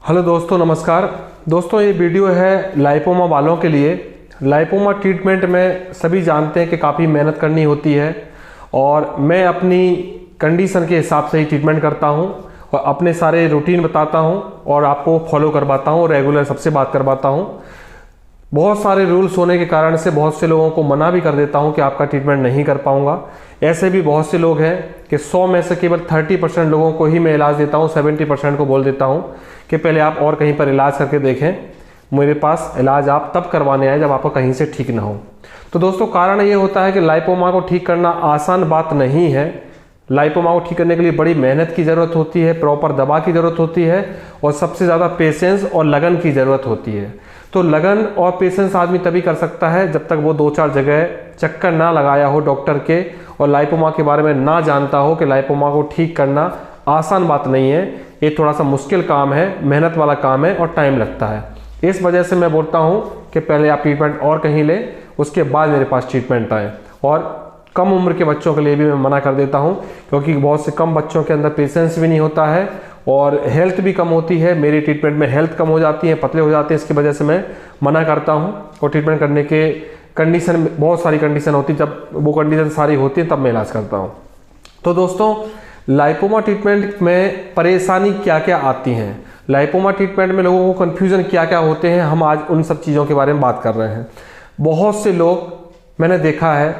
Hello दोस्तों, नमस्कार। दोस्तों, ये वीडियो है लाइपोमा वालों के लिए। लाइपोमा ट्रीटमेंट में सभी जानते हैं कि काफ़ी मेहनत करनी होती है और मैं अपनी कंडीशन के हिसाब से ही ट्रीटमेंट करता हूं और अपने सारे रूटीन बताता हूं और आपको फॉलो करवाता हूं, रेगुलर सबसे बात करवाता हूं। बहुत सारे रूल्स होने के कारण से बहुत से लोगों को मना भी कर देता हूं कि आपका ट्रीटमेंट नहीं कर पाऊंगा। ऐसे भी बहुत से लोग हैं कि 100 में से केवल 30% लोगों को ही मैं इलाज देता हूं, 70% को बोल देता हूं कि पहले आप और कहीं पर इलाज करके देखें, मेरे पास इलाज आप तब करवाने आए जब आपको कहीं से ठीक ना हो। तो दोस्तों, कारण ये होता है कि लाइपोमा को ठीक करना आसान बात नहीं है। लाइपोमा को ठीक करने के लिए बड़ी मेहनत की ज़रूरत होती है, प्रॉपर दवा की ज़रूरत होती है और सबसे ज़्यादा पेशेंस और लगन की ज़रूरत होती है। तो लगन और पेशेंस आदमी तभी कर सकता है जब तक वो 2-4 जगह चक्कर ना लगाया हो डॉक्टर के और लाइपोमा के बारे में ना जानता हो कि लाइपोमा को ठीक करना आसान बात नहीं है। ये थोड़ा सा मुश्किल काम है, मेहनत वाला काम है और टाइम लगता है। इस वजह से मैं बोलता हूँ कि पहले आप ट्रीटमेंट और कहीं लें, उसके बाद मेरे पास ट्रीटमेंट आए। और कम उम्र के बच्चों के लिए भी मैं मना कर देता हूँ, क्योंकि बहुत से कम बच्चों के अंदर पेशेंस भी नहीं होता है और हेल्थ भी कम होती है। मेरी ट्रीटमेंट में हेल्थ कम हो जाती है, पतले हो जाते हैं, इसकी वजह से मैं मना करता हूँ। और ट्रीटमेंट करने के कंडीशन, बहुत सारी कंडीशन होती है, जब वो कंडीशन सारी होती है तब मैं इलाज करता हूँ। तो दोस्तों, लाइपोमा ट्रीटमेंट में परेशानी क्या क्या आती हैं, लाइपोमा ट्रीटमेंट में लोगों को कन्फ्यूज़न क्या क्या होते हैं, हम आज उन सब चीज़ों के बारे में बात कर रहे हैं। बहुत से लोग मैंने देखा है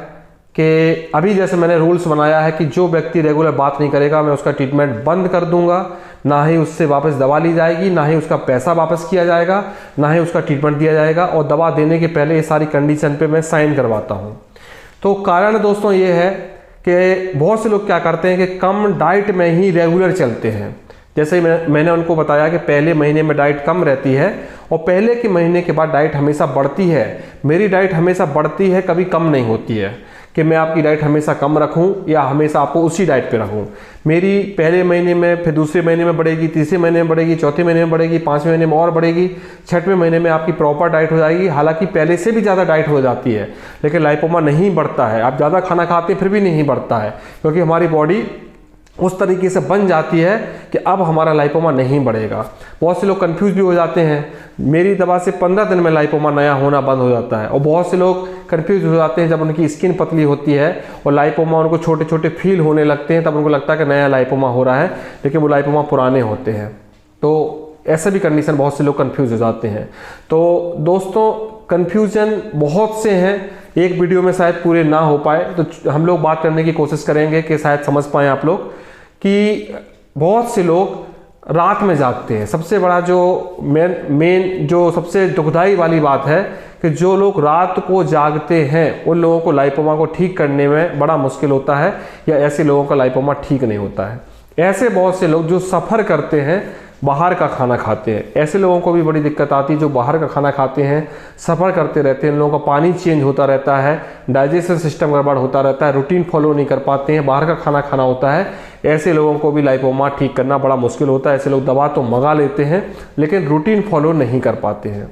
कि अभी जैसे मैंने रूल्स बनाया है कि जो व्यक्ति रेगुलर बात नहीं करेगा मैं उसका ट्रीटमेंट बंद कर दूंगा, ना ही उससे वापस दवा ली जाएगी, ना ही उसका पैसा वापस किया जाएगा, ना ही उसका ट्रीटमेंट दिया जाएगा। और दवा देने के पहले ये सारी कंडीशन पे मैं साइन करवाता हूँ। तो कारण दोस्तों ये है कि बहुत से लोग क्या करते हैं कि कम डाइट में ही रेगुलर चलते हैं। जैसे मैंने उनको बताया कि पहले महीने में डाइट कम रहती है और पहले के महीने के बाद डाइट हमेशा बढ़ती है। मेरी डाइट हमेशा बढ़ती है, कभी कम नहीं होती है कि मैं आपकी डाइट हमेशा कम रखूं या हमेशा आपको उसी डाइट पे रखूं। मेरी पहले महीने में, फिर दूसरे महीने में बढ़ेगी, तीसरे महीने में बढ़ेगी, चौथे महीने में बढ़ेगी, 5वें महीने में और बढ़ेगी, 6वें महीने में आपकी प्रॉपर डाइट हो जाएगी। हालांकि पहले से भी ज़्यादा डाइट हो जाती है, लेकिन लाइपोमा नहीं बढ़ता है। आप ज़्यादा खाना खाते हैं फिर भी नहीं बढ़ता है, क्योंकि हमारी बॉडी उस तरीके से बन जाती है कि अब हमारा लाइपोमा नहीं बढ़ेगा। बहुत से लोग कंफ्यूज भी हो जाते हैं। मेरी दवा से 15 दिन में लाइपोमा नया होना बंद हो जाता है और बहुत से लोग कंफ्यूज हो जाते हैं जब उनकी स्किन पतली होती है और लाइपोमा उनको छोटे छोटे फील होने लगते हैं, तब उनको लगता है कि नया लाइपोमा हो रहा है, लेकिन वो लाइपोमा पुराने होते हैं। तो ऐसे भी कंडीशन बहुत से लोग कंफ्यूज हो जाते हैं। तो दोस्तों, कंफ्यूजन बहुत से हैं, एक वीडियो में शायद पूरे ना हो पाए, तो हम लोग बात करने की कोशिश करेंगे कि शायद समझ पाएँ आप लोग कि बहुत से लोग रात में जागते हैं। सबसे बड़ा जो मेन जो सबसे दुखदाई वाली बात है कि जो लोग रात को जागते हैं उन लोगों को लाइपोमा को ठीक करने में बड़ा मुश्किल होता है, या ऐसे लोगों का लाइपोमा ठीक नहीं होता है। ऐसे बहुत से लोग जो सफ़र करते हैं, बाहर का खाना खाते हैं, ऐसे लोगों को भी बड़ी दिक्कत आती है। जो बाहर का खाना खाते हैं, सफ़र करते रहते हैं, इन लोगों का पानी चेंज होता रहता है, डाइजेशन सिस्टम गड़बड़ होता रहता है, रूटीन फॉलो नहीं कर पाते हैं, बाहर का खाना खाना होता है, ऐसे लोगों को भी लाइपोमा ठीक करना बड़ा मुश्किल होता है। ऐसे लोग दवा तो मंगा लेते हैं लेकिन रूटीन फॉलो नहीं कर पाते हैं।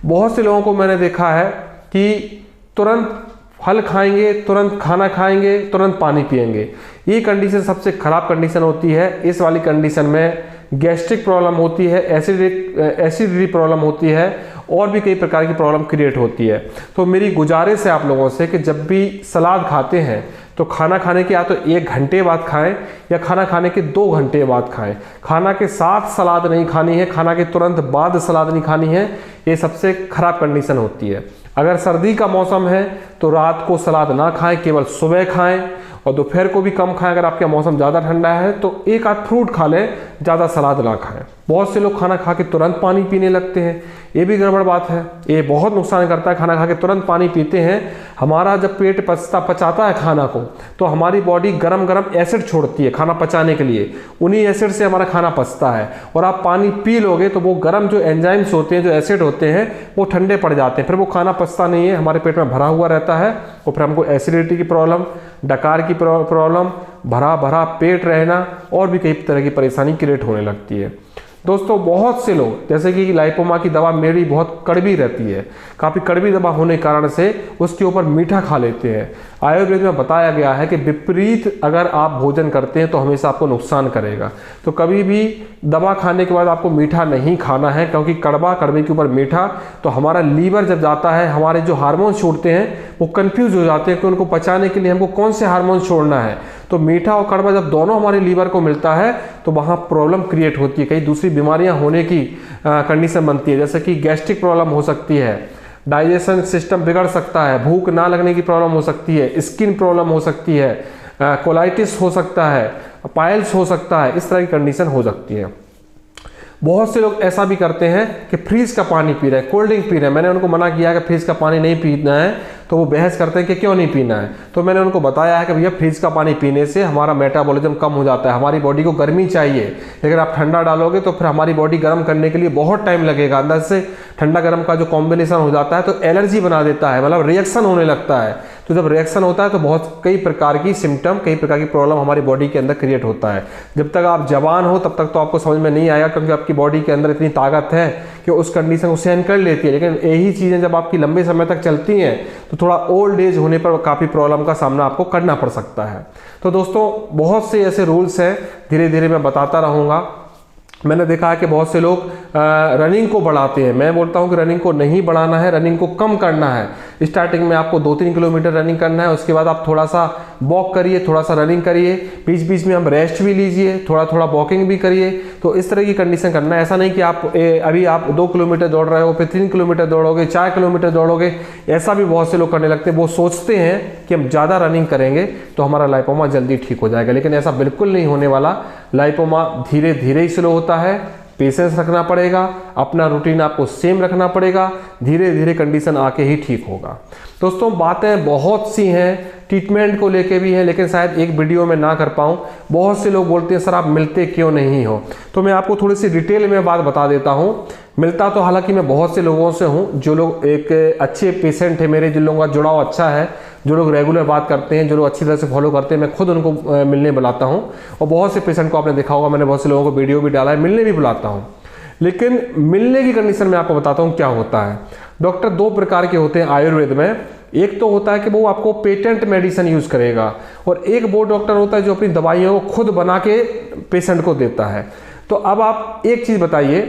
बहुत से लोगों को मैंने देखा है कि तुरंत फल खाएंगे, तुरंत खाना खाएंगे, तुरंत पानी पिएंगे। ये कंडीशन सबसे खराब कंडीशन होती है। इस वाली कंडीशन में गैस्ट्रिक प्रॉब्लम होती है, एसिडिटी प्रॉब्लम होती है और भी कई प्रकार की प्रॉब्लम क्रिएट होती है। तो मेरी गुजारिश है आप लोगों से कि जब भी सलाद खाते हैं तो खाना खाने के या तो 1 घंटे बाद खाएं या खाना खाने के 2 घंटे बाद खाएं। खाना के साथ सलाद नहीं खानी है, खाना के तुरंत बाद सलाद नहीं खानी है। ये सबसे खराब कंडीशन होती है। अगर सर्दी का मौसम है तो रात को सलाद ना खाएं, केवल सुबह खाएं और दोपहर को भी कम खाएं। अगर आपका मौसम ज़्यादा ठंडा है तो 1 आध फ्रूट खा लें, ज़्यादा सलाद ना खाएं। बहुत से लोग खाना खा के तुरंत पानी पीने लगते हैं, ये भी गड़बड़ बात है, ये बहुत नुकसान करता है। खाना खा के तुरंत पानी पीते हैं, हमारा जब पेट पचाता है खाना को तो हमारी बॉडी गरम गरम एसिड छोड़ती है खाना पचाने के लिए, उन्हीं एसिड से हमारा खाना पचता है। और आप पानी पी लोगे तो वो गरम जो एंजाइम्स होते हैं, जो एसिड होते हैं, वो ठंडे पड़ जाते हैं, फिर वो खाना पचता नहीं है, हमारे पेट में भरा हुआ रहता है और फिर हमको एसिडिटी की प्रॉब्लम, डकार की प्रॉब्लम, भरा भरा पेट रहना और भी कई तरह की परेशानी क्रिएट होने लगती है। दोस्तों बहुत से लोग, जैसे कि लाइपोमा की दवा मेरी बहुत कड़वी रहती है, काफ़ी कड़वी दवा होने के कारण से उसके ऊपर मीठा खा लेते हैं। आयुर्वेद में बताया गया है कि विपरीत अगर आप भोजन करते हैं तो हमेशा आपको नुकसान करेगा। तो कभी भी दवा खाने के बाद आपको मीठा नहीं खाना है, क्योंकि कड़वा, कड़वे के ऊपर मीठा, तो हमारा लीवर जब जाता है, हमारे जो हार्मोन छोड़ते हैं वो कंफ्यूज हो जाते हैं कि उनको पचाने के लिए हमको कौन से हार्मोन छोड़ना है। तो मीठा और कड़वा जब दोनों हमारे लीवर को मिलता है तो वहाँ प्रॉब्लम क्रिएट होती है, कई दूसरी बीमारियाँ होने की कंडीशन बनती है, जैसे कि गैस्ट्रिक प्रॉब्लम हो सकती है, डाइजेशन सिस्टम बिगड़ सकता है, भूख ना लगने की प्रॉब्लम हो सकती है, स्किन प्रॉब्लम हो सकती है, कोलाइटिस हो सकता है, पाइल्स हो सकता है, इस तरह की कंडीशन हो सकती है। बहुत से लोग ऐसा भी करते हैं कि फ्रीज का पानी पी रहे हैं, कोल्ड ड्रिंक पी रहे हैं। मैंने उनको मना किया कि फ्रीज का पानी नहीं पीना है, तो वो बहस करते हैं कि क्यों नहीं पीना है। तो मैंने उनको बताया है कि भैया फ्रीज का पानी पीने से हमारा मेटाबॉलिज्म कम हो जाता है, हमारी बॉडी को गर्मी चाहिए, लेकिन आप ठंडा डालोगे तो फिर हमारी बॉडी गर्म करने के लिए बहुत टाइम लगेगा, अंदर से ठंडा गर्म का जो कॉम्बिनेशन हो जाता है तो एलर्जी बना देता है, मतलब रिएक्शन होने लगता है। तो जब रिएक्शन होता है तो बहुत कई प्रकार की सिम्टम, कई प्रकार की प्रॉब्लम हमारी बॉडी के अंदर क्रिएट होता है। जब तक आप जवान हो तब तक तो आपको समझ में नहीं आएगा, क्योंकि आपकी बॉडी के अंदर इतनी ताकत है कि उस कंडीशन को सहन कर लेती है। लेकिन यही चीज़ें जब आपकी लंबे समय तक चलती हैं तो थोड़ा ओल्ड एज होने पर काफ़ी प्रॉब्लम का सामना आपको करना पड़ सकता है। तो दोस्तों बहुत से ऐसे रूल्स हैं, धीरे धीरे मैं बताता रहूँगा। मैंने देखा है कि बहुत से लोग रनिंग को बढ़ाते हैं। मैं बोलता हूं कि रनिंग को नहीं बढ़ाना है, रनिंग को कम करना है। स्टार्टिंग में आपको 2-3 किलोमीटर रनिंग करना है, उसके बाद आप थोड़ा सा वॉक करिए, थोड़ा सा रनिंग करिए, बीच बीच में आप रेस्ट भी लीजिए, थोड़ा थोड़ा वॉकिंग भी करिए। तो इस तरह की कंडीशन करना है। ऐसा नहीं कि आप अभी आप 2 किलोमीटर दौड़ रहे हो, फिर 3 किलोमीटर दौड़ोगे, 4 किलोमीटर दौड़ोगे, ऐसा भी बहुत से लोग करने लगते हैं। वो सोचते हैं कि हम ज़्यादा रनिंग करेंगे तो हमारा लाइपोमा जल्दी ठीक हो जाएगा, लेकिन ऐसा बिल्कुल नहीं होने वाला। लाइपोमा धीरे धीरे ही स्लो होता है, पेशेंस रखना पड़ेगा, अपना रूटीन आपको सेम रखना पड़ेगा, धीरे धीरे कंडीशन आके ही ठीक होगा। दोस्तों बातें बहुत सी हैं, ट्रीटमेंट को लेके भी हैं, लेकिन शायद एक वीडियो में ना कर पाऊँ। बहुत से लोग बोलते हैं सर आप मिलते क्यों नहीं हो, तो मैं आपको थोड़ी सी डिटेल में बात बता देता हूँ। मिलता तो हालांकि मैं बहुत से लोगों से हूँ, जो लोग एक अच्छे पेशेंट है मेरे, जिन लोगों का जुड़ाव अच्छा है, जो लोग रेगुलर बात करते हैं, जो लोग अच्छी तरह से फॉलो करते हैं, मैं खुद उनको मिलने बुलाता हूँ। और बहुत से पेशेंट को आपने देखा होगा, मैंने बहुत से लोगों को वीडियो भी डाला है, मिलने भी बुलाता हूँ। लेकिन मिलने की कंडीशन में आपको बताता हूँ क्या होता है। डॉक्टर 2 प्रकार के होते हैं आयुर्वेद में। एक तो होता है कि वो आपको पेटेंट मेडिसिन यूज़ करेगा, और एक वो डॉक्टर होता है जो अपनी दवाइयों को खुद बना के पेशेंट को देता है। तो अब आप एक चीज़ बताइए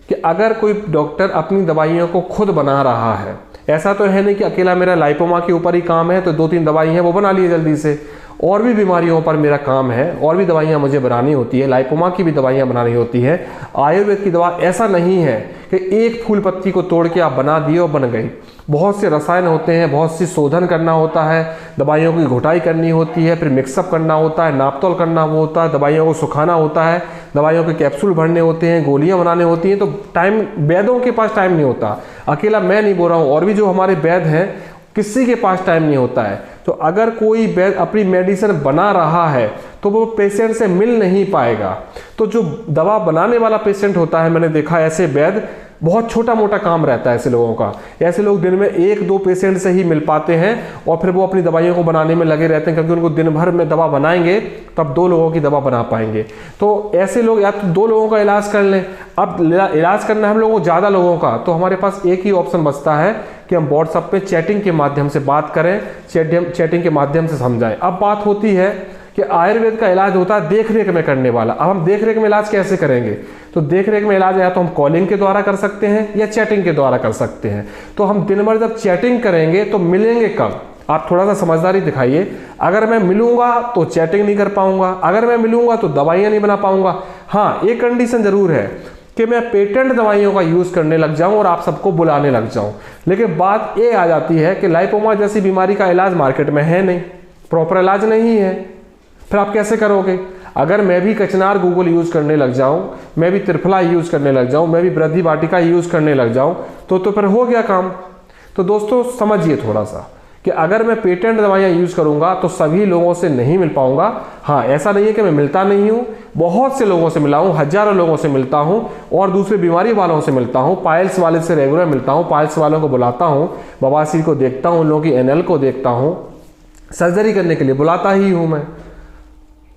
कि अगर कोई डॉक्टर अपनी दवाइयों को खुद बना रहा है, ऐसा तो है नहीं कि अकेला मेरा लाइपोमा के ऊपर ही काम है तो 2-3 दवाई हैं वो बना लिए जल्दी से, और भी बीमारियों पर मेरा काम है, और भी दवाइयाँ मुझे बनानी होती है, लाइपोमा की भी दवाइयाँ बनानी होती है। आयुर्वेद की दवा ऐसा नहीं है कि एक फूल पत्ती को तोड़ के आप बना दिए और बन गई। बहुत से रसायन होते हैं, बहुत सी शोधन करना होता है, दवाइयों की घुटाई करनी होती है, फिर मिक्सअप करना होता है, नापतोल करना होता है, दवाइयों को सुखाना होता है, दवाइयों के कैप्सूल भरने होते हैं, गोलियां बनाने होती हैं। तो टाइम, वैद्यों के पास टाइम नहीं होता। अकेला मैं नहीं बोल रहा हूँ, और भी जो हमारे वैद्य हैं किसी के पास टाइम नहीं होता है। तो अगर कोई वैद्य अपनी मेडिसिन बना रहा है तो वो पेशेंट से मिल नहीं पाएगा। तो जो दवा बनाने वाला पेशेंट होता है, मैंने देखा ऐसे वैद्य, बहुत छोटा मोटा काम रहता है ऐसे लोगों का। ऐसे लोग दिन में 1-2 पेशेंट से ही मिल पाते हैं, और फिर वो अपनी दवाइयों को बनाने में लगे रहते हैं, क्योंकि उनको दिन भर में दवा बनाएंगे तब 2 लोगों की दवा बना पाएंगे। तो ऐसे लोग या तो 2 लोगों का इलाज कर लें। अब इलाज करना है हम लोगों को ज़्यादा लोगों का, तो हमारे पास एक ही ऑप्शन बचता है कि हम व्हाट्सएप पे चैटिंग के माध्यम से बात करें, चैटिंग के माध्यम से समझाएं। अब बात होती है कि आयुर्वेद का इलाज होता है देख रेख में करने वाला। अब हम देख रेख में इलाज कैसे करेंगे, तो देख रेख में इलाज या तो हम कॉलिंग के द्वारा कर सकते हैं या चैटिंग के द्वारा कर सकते हैं। तो हम दिन भर जब चैटिंग करेंगे तो मिलेंगे कब, आप थोड़ा सा समझदारी दिखाइए। अगर मैं मिलूंगा तो चैटिंग नहीं कर पाऊंगा, अगर मैं मिलूंगा तो दवाइयाँ नहीं बना पाऊंगा। हाँ, एक कंडीशन जरूर है कि मैं पेटेंट दवाइयों का यूज़ करने लग जाऊं और आप सबको बुलाने लग जाऊं। लेकिन बात ये आ जाती है कि लाइपोमा जैसी बीमारी का इलाज मार्केट में है नहीं, प्रॉपर इलाज नहीं है, फिर आप कैसे करोगे? अगर मैं भी कचनार गूगल यूज़ करने लग जाऊं, मैं भी त्रिफला यूज़ करने लग जाऊं, मैं भी वृद्धि वाटिका यूज़ करने लग जाऊं, तो फिर हो गया काम। तो दोस्तों समझिए थोड़ा सा कि अगर मैं पेटेंट दवाइयाँ यूज़ करूंगा तो सभी लोगों से नहीं मिल पाऊंगा। हाँ, ऐसा नहीं है कि मैं मिलता नहीं हूँ, बहुत से लोगों से मिला हूँ, हजारों लोगों से मिलता हूँ, और दूसरी बीमारी वालों से मिलता हूँ। पाइल्स वाले से रेगुलर मिलता हूँ, पाइल्स वालों को बुलाता हूँ, बवासीर को देखता हूँ, उन लोगों की एनएल को देखता हूँ, सर्जरी करने के लिए बुलाता ही हूँ मैं।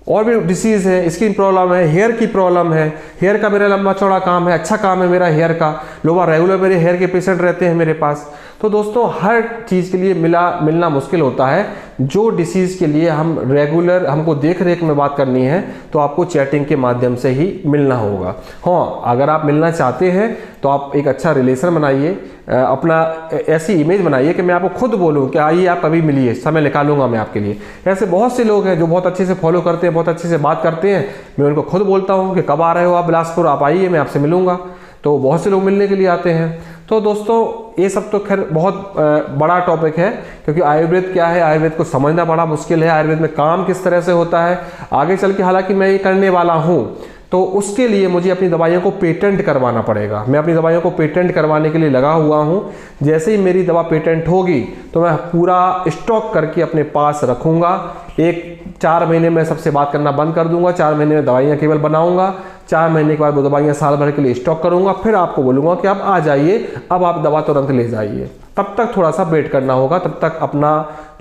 और भी डिसीज़ है, स्किन प्रॉब्लम है, हेयर की प्रॉब्लम है, हेयर का मेरा लंबा चौड़ा काम है, अच्छा काम है मेरा हेयर का, लोग रेगुलर मेरे हेयर के पेशेंट रहते हैं मेरे पास। तो दोस्तों हर चीज़ के लिए मिलना मुश्किल होता है। जो डिसीज़ के लिए हम रेगुलर हमको देख रेख में बात करनी है तो आपको चैटिंग के माध्यम से ही मिलना होगा। हाँ, अगर आप मिलना चाहते हैं तो आप एक अच्छा रिलेशन बनाइए, अपना ऐसी इमेज बनाइए कि मैं आपको खुद बोलूं कि आइए आप कभी मिलिए, समय निकालूंगा मैं आपके लिए। ऐसे बहुत से लोग हैं जो बहुत अच्छे से फॉलो करते हैं, बहुत अच्छे से बात करते हैं, मैं उनको खुद बोलता हूं कि कब आ रहे हो आप बिलासपुर, आप आइए मैं आपसे मिलूंगा। तो बहुत से लोग मिलने के लिए आते हैं। तो दोस्तों ये सब तो खैर बहुत बड़ा टॉपिक है, क्योंकि आयुर्वेद क्या है, आयुर्वेद को समझना बड़ा मुश्किल है, आयुर्वेद में काम किस तरह से होता है आगे चल के, हालांकि मैं ये करने वाला हूँ। तो उसके लिए मुझे अपनी दवाइयों को पेटेंट करवाना पड़ेगा। मैं अपनी दवाइयों को पेटेंट करवाने के लिए लगा हुआ हूँ। जैसे ही मेरी दवा पेटेंट होगी तो मैं पूरा स्टॉक करके अपने पास रखूँगा। 4 महीने में सबसे बात करना बंद कर दूंगा, 4 महीने में दवाइयाँ केवल बनाऊंगा, 4 महीने के बाद वो दवाइयाँ साल भर के लिए स्टॉक करूंगा, फिर आपको बोलूँगा कि आप आ जाइए, अब आप दवा तुरंत ले जाइए। तब तक थोड़ा सा वेट करना होगा, तब तक अपना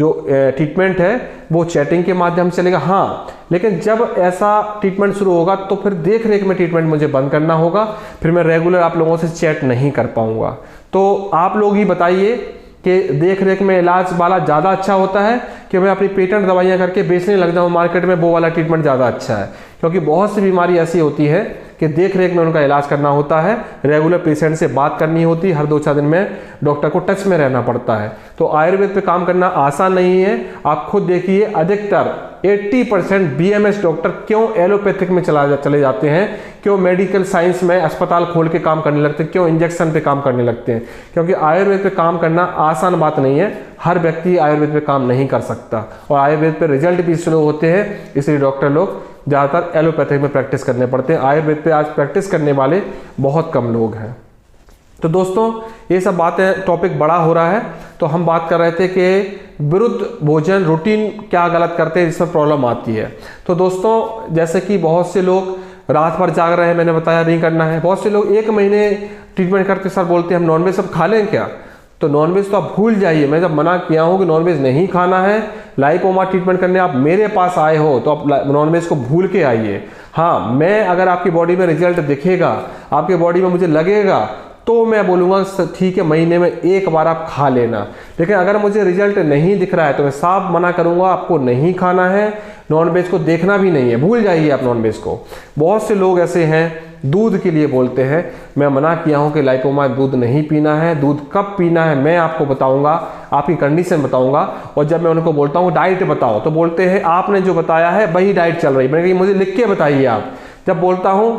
जो ट्रीटमेंट है वो चैटिंग के माध्यम से चलेगा। हाँ, लेकिन जब ऐसा ट्रीटमेंट शुरू होगा तो फिर देख रेख में ट्रीटमेंट मुझे बंद करना होगा, फिर मैं रेगुलर आप लोगों से चैट नहीं कर पाऊंगा। तो आप लोग ही बताइए कि देख रेख में इलाज वाला ज़्यादा अच्छा होता है कि मैं अपनी पेटेंट दवाइयाँ करके बेचने लग जाऊँ मार्केट में, वो वाला ट्रीटमेंट ज़्यादा अच्छा है। क्योंकि बहुत सी बीमारी ऐसी होती है कि देख रेख में उनका इलाज करना होता है, रेगुलर पेशेंट से बात करनी होती है, हर 2-4 दिन में डॉक्टर को टच में रहना पड़ता है। तो आयुर्वेद पे काम करना आसान नहीं है। आप खुद देखिए, अधिकतर 80% BMS डॉक्टर क्यों एलोपैथिक में चले जाते हैं, क्यों मेडिकल साइंस में अस्पताल खोल के काम करने लगते हैं, क्यों इंजेक्शन पे काम करने लगते हैं, क्योंकि आयुर्वेद पे काम करना आसान बात नहीं है। हर व्यक्ति आयुर्वेद पे काम नहीं कर सकता और आयुर्वेद पे रिजल्ट भी स्लो होते हैं, इसलिए डॉक्टर लोग ज़्यादातर एलोपैथिक में प्रैक्टिस करने पड़ते हैं। आयुर्वेद पे आज प्रैक्टिस करने वाले बहुत कम लोग हैं। तो दोस्तों ये सब बातें, टॉपिक बड़ा हो रहा है, तो हम बात कर रहे थे कि विरुद्ध भोजन रूटीन क्या गलत करते हैं जिसमें प्रॉब्लम आती है। तो दोस्तों जैसे कि बहुत से लोग रात भर जाग रहे हैं, मैंने बताया नहीं करना है। बहुत से लोग 1 महीने ट्रीटमेंट करते सर बोलते हैं हम नॉनवेज सब खा लें क्या। तो नॉनवेज तो आप भूल जाइए, मैं जब मना किया हूँ कि नॉनवेज नहीं खाना है, लाइपोमा ट्रीटमेंट करने आप मेरे पास आए हो तो आप नॉनवेज को भूल के आइए। हाँ, मैं अगर आपकी बॉडी में रिजल्ट दिखेगा, आपके बॉडी में मुझे लगेगा, तो मैं बोलूँगा ठीक है महीने में 1 बार आप खा लेना। लेकिन अगर मुझे रिजल्ट नहीं दिख रहा है तो मैं साफ मना करूँगा, आपको नहीं खाना है, नॉनवेज को देखना भी नहीं है, भूल जाइए आप नॉनवेज को। बहुत से लोग ऐसे हैं दूध के लिए बोलते हैं, मैं मना किया हूं कि लाइपोमा दूध नहीं पीना है, दूध कब पीना है मैं आपको बताऊंगा, आपकी कंडीशन बताऊंगा। और जब मैं उनको बोलता हूं डाइट बताओ तो बोलते हैं आपने जो बताया है वही डाइट चल रही है। मैंने कहा मुझे लिख के बताइए आप। जब बोलता हूं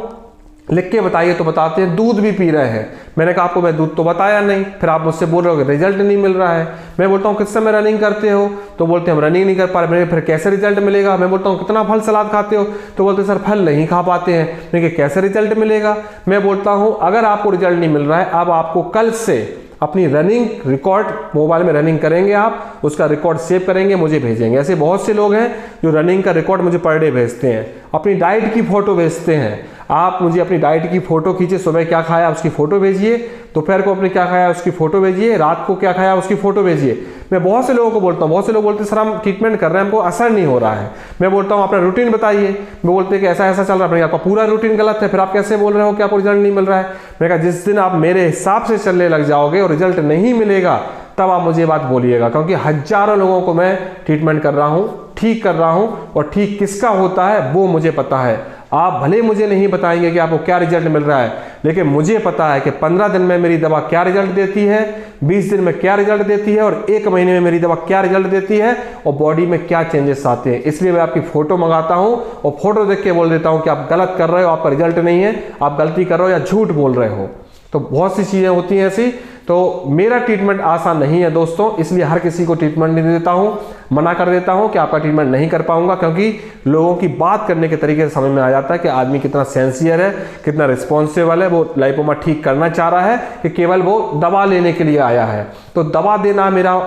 लिख के बताइए तो बताते हैं दूध भी पी रहे हैं। मैंने कहा आपको मैं दूध तो बताया नहीं, फिर आप मुझसे बोल रहे हो कि रिजल्ट नहीं मिल रहा है। मैं बोलता हूँ किस समय रनिंग करते हो, तो बोलते हैं हम रनिंग नहीं कर पा रहे। फिर कैसे रिजल्ट मिलेगा। मैं बोलता हूँ कितना फल सलाद खाते हो, तो बोलते सर फल नहीं खा पाते हैं। लेकिन कैसे रिजल्ट मिलेगा। मैं बोलता हूँ अगर आपको रिजल्ट नहीं मिल रहा है, अब आपको कल से अपनी रनिंग रिकॉर्ड मोबाइल में रनिंग करेंगे, आप उसका रिकॉर्ड सेव करेंगे, मुझे भेजेंगे। ऐसे बहुत से लोग हैं जो रनिंग का रिकॉर्ड मुझे पर डे भेजते हैं, अपनी डाइट की फोटो भेजते हैं। आप मुझे अपनी डाइट की फोटो खींचे, सुबह क्या खाया उसकी फोटो भेजिए, दोपहर को आपने क्या खाया उसकी फोटो भेजिए, रात को क्या खाया उसकी फोटो भेजिए। मैं बहुत से लोगों को बोलता हूँ, बहुत से लोग बोलते हैं सर हम ट्रीटमेंट कर रहे हैं हमको असर नहीं हो रहा है। मैं बोलता हूँ अपना रूटीन बताइए। मैं बोलते हैं कि ऐसा ऐसा चल रहा है, आपका पूरा रूटीन गलत है, फिर आप कैसे बोल रहे हो कि आपको रिजल्ट नहीं मिल रहा है। मैंने कहा जिस दिन आप मेरे हिसाब से चलने लग जाओगे और रिजल्ट नहीं मिलेगा तब आप मुझे बात बोलिएगा, क्योंकि हजारों लोगों को मैं ट्रीटमेंट कर रहा हूँ, ठीक कर रहा हूँ, और ठीक किसका होता है वो मुझे पता है। आप भले मुझे नहीं बताएंगे कि आपको क्या रिजल्ट मिल रहा है, लेकिन मुझे पता है कि 15 दिन में मेरी दवा क्या रिजल्ट देती है, 20 दिन में क्या रिजल्ट देती है, और 1 महीने में मेरी दवा क्या रिजल्ट देती है, और बॉडी में क्या चेंजेस आते हैं। इसलिए मैं आपकी फोटो मंगाता हूं और फोटो देख के बोल देता हूं कि आप गलत कर रहे हो, आपका रिजल्ट नहीं है, आप गलती कर रहे हो या झूठ बोल रहे हो। तो बहुत सी चीजें होती हैं ऐसी। तो मेरा ट्रीटमेंट आसान नहीं है दोस्तों, इसलिए हर किसी को ट्रीटमेंट नहीं देता हूं, मना कर देता हूं कि आपका ट्रीटमेंट नहीं कर पाऊंगा, क्योंकि लोगों की बात करने के तरीके से समझ में आ जाता है कि आदमी कितना सेंसियर है, कितना रिस्पॉन्सिबल है, वो लाइपोमा ठीक करना चाह रहा है कि केवल वो दवा लेने के लिए आया है। तो दवा देना मेरा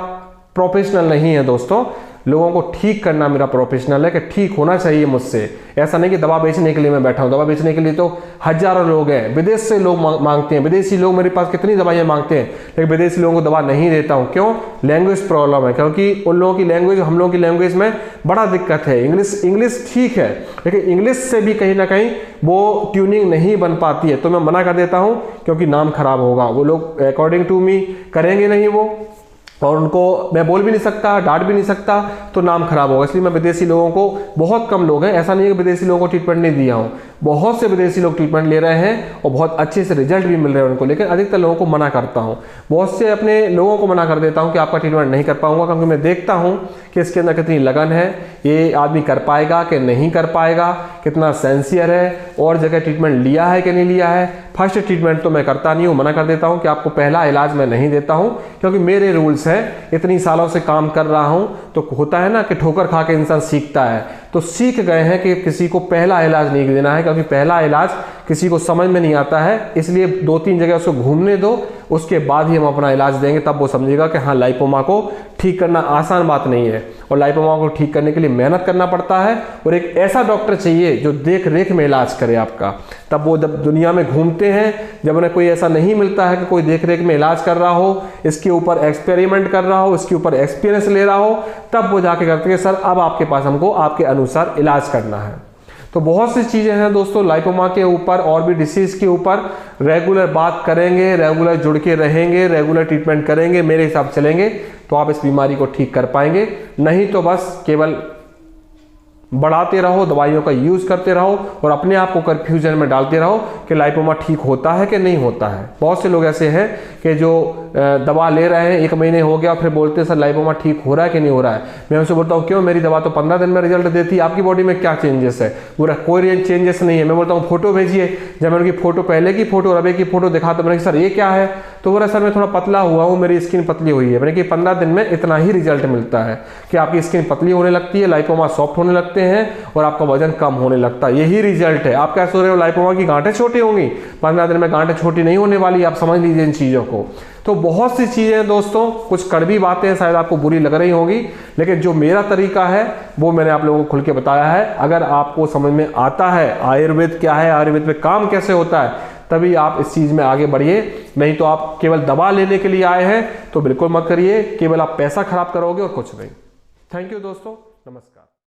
प्रोफेशनल नहीं है दोस्तों। लोगों को ठीक करना मेरा प्रोफेशनल है, कि ठीक होना चाहिए मुझसे। ऐसा नहीं कि दवा बेचने के लिए मैं बैठा हूँ। दवा बेचने के लिए तो हजारों लोग हैं, विदेश से लोग मांगते हैं, विदेशी लोग मेरे पास कितनी दवाइयाँ मांगते हैं, लेकिन विदेशी लोगों को दवा नहीं देता हूँ। क्यों? लैंग्वेज प्रॉब्लम है, क्योंकि उन लोगों की लैंग्वेज हम लोगों की लैंग्वेज में बड़ा दिक्कत है। इंग्लिश ठीक है, लेकिन इंग्लिश से भी कहीं ना कहीं वो ट्यूनिंग नहीं बन पाती है, तो मैं मना कर देता हूँ, क्योंकि नाम खराब होगा। वो लोग अकॉर्डिंग टू मी करेंगे नहीं वो, और उनको मैं बोल भी नहीं सकता, डांट भी नहीं सकता, तो नाम खराब होगा। इसलिए मैं विदेशी लोगों को, बहुत कम लोग हैं, ऐसा नहीं है कि विदेशी लोगों को ट्रीटमेंट नहीं दिया हूँ, बहुत से विदेशी लोग ट्रीटमेंट ले रहे हैं और बहुत अच्छे से रिजल्ट भी मिल रहे हैं उनको, लेकिन अधिकतर लोगों को मना करता हूँ। बहुत से अपने लोगों को मना कर देता हूँ कि आपका ट्रीटमेंट नहीं कर पाऊंगा, क्योंकि मैं देखता हूँ कि इसके अंदर कितनी लगन है, ये आदमी कर पाएगा कि नहीं कर पाएगा, कितना सेंसियर है, और जगह ट्रीटमेंट लिया है कि नहीं लिया है। फर्स्ट ट्रीटमेंट तो मैं करता नहीं हूँ, मना कर देता हूँ कि आपको पहला इलाज मैं नहीं देता हूँ, क्योंकि मेरे रूल्स हैं। इतनी सालों से काम कर रहा हूँ, तो होता है ना कि ठोकर खा के इंसान सीखता है, तो सीख गए हैं कि किसी को पहला इलाज नहीं देना है, क्योंकि पहला इलाज किसी को समझ में नहीं आता है। इसलिए 2-3 जगह उसको घूमने दो, उसके बाद ही हम अपना इलाज देंगे, तब वो समझेगा कि हाँ, लाइपोमा को ठीक करना आसान बात नहीं है, और लाइपोमा को ठीक करने के लिए मेहनत करना पड़ता है, और एक ऐसा डॉक्टर चाहिए जो देख रेख में इलाज करे आपका। तब वो जब दुनिया में घूमते हैं, जब उन्हें कोई ऐसा नहीं मिलता है कि कोई देख रेख में इलाज कर रहा हो, इसके ऊपर एक्सपेरिमेंट कर रहा हो, इसके ऊपर एक्सपीरियंस ले रहा हो, तब वो जाके करते हैं सर अब आपके पास हमको आपके अनुसार इलाज करना है। तो बहुत सी चीज़ें हैं दोस्तों लाइपोमा के ऊपर, और भी डिसीज़ के ऊपर रेगुलर बात करेंगे, रेगुलर जुड़ के रहेंगे, रेगुलर ट्रीटमेंट करेंगे, मेरे हिसाब से चलेंगे तो आप इस बीमारी को ठीक कर पाएंगे। नहीं तो बस केवल बढ़ाते रहो, दवाइयों का यूज़ करते रहो, और अपने आप को कंफ्यूजन में डालते रहो कि लाइपोमा ठीक होता है कि नहीं होता है। बहुत से लोग ऐसे हैं कि जो दवा ले रहे हैं, 1 महीने हो गया, फिर बोलते हैं सर लाइपोमा ठीक हो रहा है कि नहीं हो रहा है। मैं उनसे बोलता हूँ क्यों, मेरी दवा तो 15 दिन में रिजल्ट देती है, आपकी बॉडी में क्या चेंजेस है? पूरा कोई चेंजेस नहीं है। मैं बोलता हूँ फोटो भेजिए, जब मैं उनकी फोटो, पहले की फोटो, रबे की फोटो दिखाता, मैंने सर ये क्या है, तो बोला सर मैं थोड़ा पतला हुआ हूँ, मेरी स्किन पतली हुई है। मैंने कि 15 दिन में इतना ही रिजल्ट मिलता है कि आपकी स्किन पतली होने लगती है, लाइपोमा सॉफ्ट होने लगते हैं, और आपका वजन कम होने लगता है। यही रिजल्ट है। आप क्या सोच रहे हो लाइपोमा की गांठें छोटी होंगी? 15 दिन में गांठें छोटी नहीं होने वाली, आप समझ लीजिए इन चीज़ों को। तो बहुत सी चीज़ें हैं दोस्तों, कुछ कड़वी बातें शायद आपको बुरी लग रही होंगी, लेकिन जो मेरा तरीका है वो मैंने आप लोगों को खुल के बताया है। अगर आपको समझ में आता है आयुर्वेद क्या है, आयुर्वेद में काम कैसे होता है, तभी आप इस चीज़ में आगे बढ़िए। नहीं तो आप केवल दवा लेने के लिए आए हैं तो बिल्कुल मत करिए, केवल आप पैसा खराब करोगे और कुछ नहीं। थैंक यू दोस्तों, नमस्कार।